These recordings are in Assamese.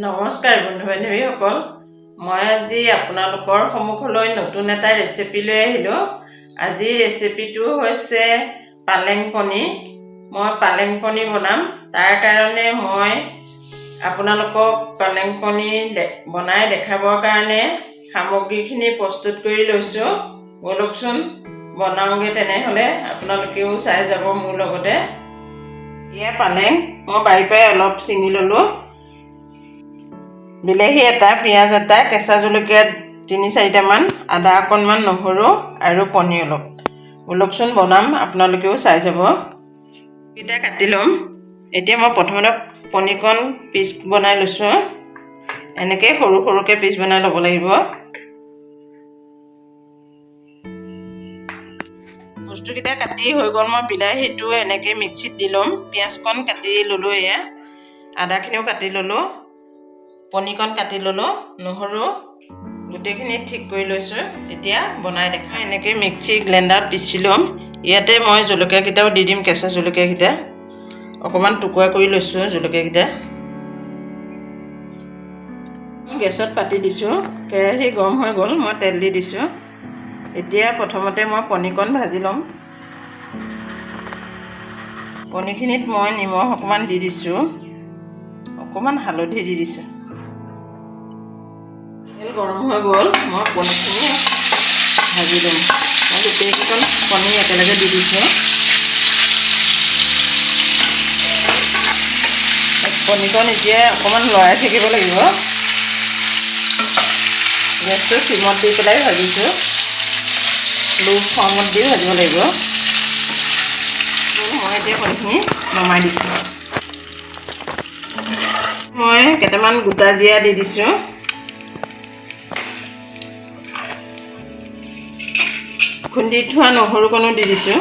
নমস্কাৰ বন্ধু বান্ধৱীসকল, মই আজি আপোনালোকৰ সন্মুখলৈ নতুন এটা ৰেচিপি লৈ আহিলোঁ। আজিৰ ৰেচিপিটো হৈছে পালেং পনীৰ। মই পালেং পনীৰ বনাম। তাৰ কাৰণে মই আপোনালোকক পালেং পনীৰ বনাই দেখাবৰ কাৰণে সামগ্ৰীখিনি প্ৰস্তুত কৰি লৈছোঁ। বলকচোন বনাওঁগৈ, তেনেহ'লে আপোনালোকেও চাই যাব মোৰ লগতে। এয়া পালেং মই বাৰীৰ পৰাই অলপ ছিঙি ল'লোঁ। বিলাহী এটা, পিঁয়াজ এটা, কেঁচা জলকীয়া ৩-৪টামান, আদা অকণমান, নহৰু আৰু পনীৰ অলপ। বলকচোন বনাম, আপোনালোকেও চাই যাব। কেইটা কাটি ল'ম। এতিয়া মই প্ৰথমতে পনীৰকণ পিচ বনাই লৈছোঁ। এনেকৈ সৰু সৰুকৈ পিচ বনাই ল'ব লাগিব। বস্তুকেইটা কাটি হৈ গ'ল। মই বিলাহীটো এনেকৈ মিক্সিত দি ল'ম। পিঁয়াজকণ কাটি ল'লোঁ, এয়া আদাখিনিও কাটি ল'লোঁ, পনীৰকণ কাটি ল'লোঁ, নহৰু গোটেইখিনি ঠিক কৰি লৈছোঁ। এতিয়া বনাই দেখাওঁ। এনেকৈ মিক্সি গ্ৰাইণ্ডাৰত পিচি ল'ম। ইয়াতে মই জলকীয়াকেইটাও দি দিম, কেঁচা জলকীয়াকেইটা অকণমান টুকুৰা কৰি লৈছোঁ। জলকীয়াকেইটা গেছত পাতি দিছোঁ। কেৰাহী গৰম হৈ গ'ল, মই তেল দি দিছোঁ। এতিয়া প্ৰথমতে মই পনীৰকণ ভাজি ল'ম। পনীৰখিনিত মই নিমখ অকণমান দি দিছোঁ, অকণমান হালধি দি দিছোঁ। তেল গৰম হৈ গ'ল, মই পনীৰখিনি ভাজি ল'ম। মই গোটেইকেইখন পনীৰ একেলগে দি দিছোঁ। পনীৰকণ এতিয়া অকণমান লৰাই থাকিব লাগিব। গেছটো চিমত দি পেলাই ভাজিছোঁ। লো ফ্লেমত দি ভাজিব লাগিব। মই এতিয়া পনীৰখিনি নমাই দিছোঁ। মই কেইটামান গোটা জিৰা দি দিছোঁ। খুন্দি থোৱা নহৰুকণো দি দিছোঁ।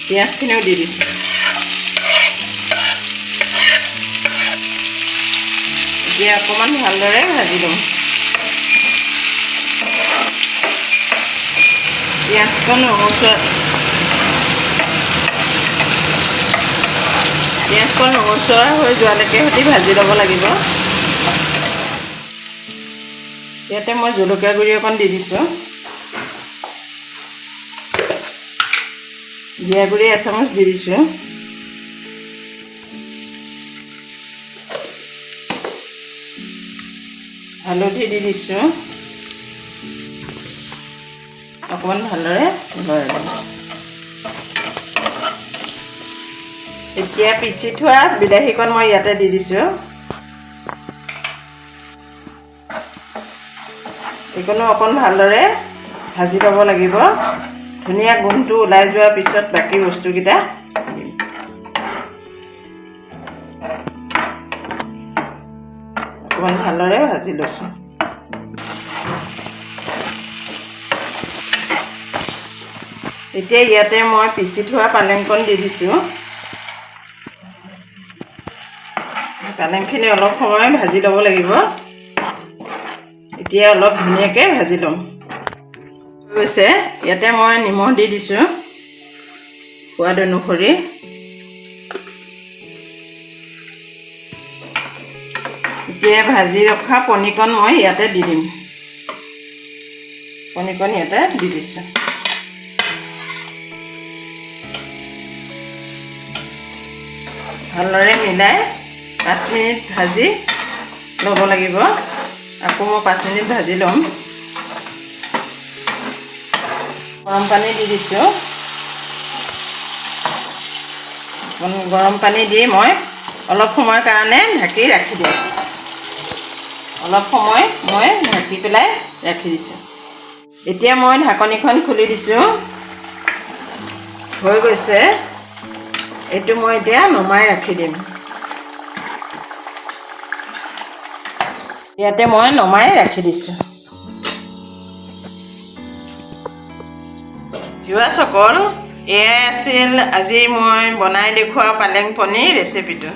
পিঁয়াজখিনিও দি দিছোঁ। এতিয়া অকণমান ভালদৰে ভাজি ল'ম। পিঁয়াজকণ ৰঙচুৱা হৈ যোৱালৈকে সৈতে ভাজি ল'ব লাগিব। ইয়াতে মই জলকীয়া গুড়ি অকণ দি দিছোঁ। জিৰা গুড়ি এচামুচ দি দিছোঁ। হালধি দি দিছোঁ। অকণমান ভালদৰে লৰাই ল'ম। এতিয়া পিচি থোৱা বিলাহীকণ মই ইয়াতে দি দিছোঁ। এইকণো অকণ ভালদৰে ভাজি ল'ব লাগিব। ধুনীয়া গোন্ধটো ওলাই যোৱাৰ পিছত বাকী বস্তুকেইটা দিম। অকণমান ভালদৰে ভাজি লৈছোঁ। এতিয়া ইয়াতে মই পিচি থোৱা পালেংকণ দি দিছোঁ। পালেংখিনি অলপ সময় ভাজি ল'ব লাগিব। এতিয়া অলপ ধুনীয়াকৈ ভাজি ল'ম। হৈছে ইয়াতে মই নিমখ দি দিছোঁ সোৱাদ অনুসৰি। এতিয়া ভাজি ৰখা পনীৰকণ মই ইয়াতে দি দিম। পনীৰকণ ইয়াতে দি দিছোঁ। ভালদৰে মিলাই 5 মিনিট ভাজি ল'ব লাগিব। আকৌ মই 5 মিনিট ভাজি ল'ম। গৰম পানী দি দিছোঁ। গৰম পানী দি মই অলপ সময়ৰ কাৰণে ঢাকি ৰাখি দিম। অলপ সময় মই ঢাকি পেলাই ৰাখি দিছোঁ। এতিয়া মই ঢাকনিখন খুলি দিছোঁ। হৈ গৈছে। এইটো মই এতিয়া নমাই ৰাখি দিম। ইয়াতে মই নমাই ৰাখি দিছোঁ। ভিউৱাৰ্ছসকল, এয়াই আছিল আজি মই বনাই দেখুওৱা পালেং পনীৰ ৰেচিপিটো।